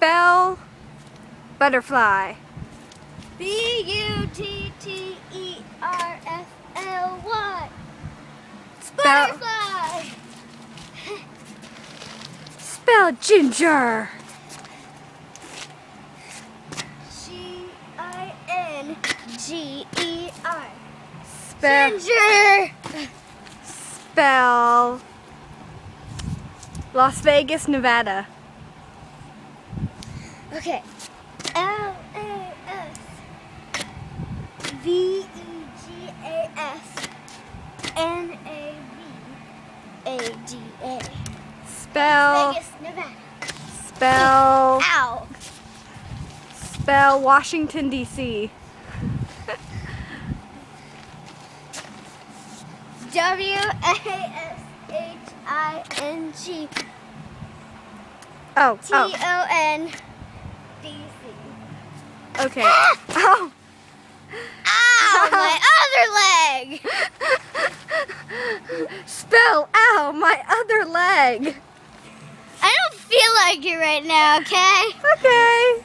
Spell butterfly. B-U-T-T-E-R-F-L-Y. Spell, Butterfly. spell ginger. G-I-N-G-E-R. Spell, Ginger. spell Las Vegas, Nevada. Okay. L-A-S-V-E-G-A-S-N-A-V-A-D-A. Spell, Vegas, Nevada. spell, Ow. spell Washington, D.C. W-A-S-H-I-N-G. Oh, T-O-N-D-C. okay. Oh, Ow, my other leg. spell, ow, my other leg. I don't feel like it right now, okay? Okay.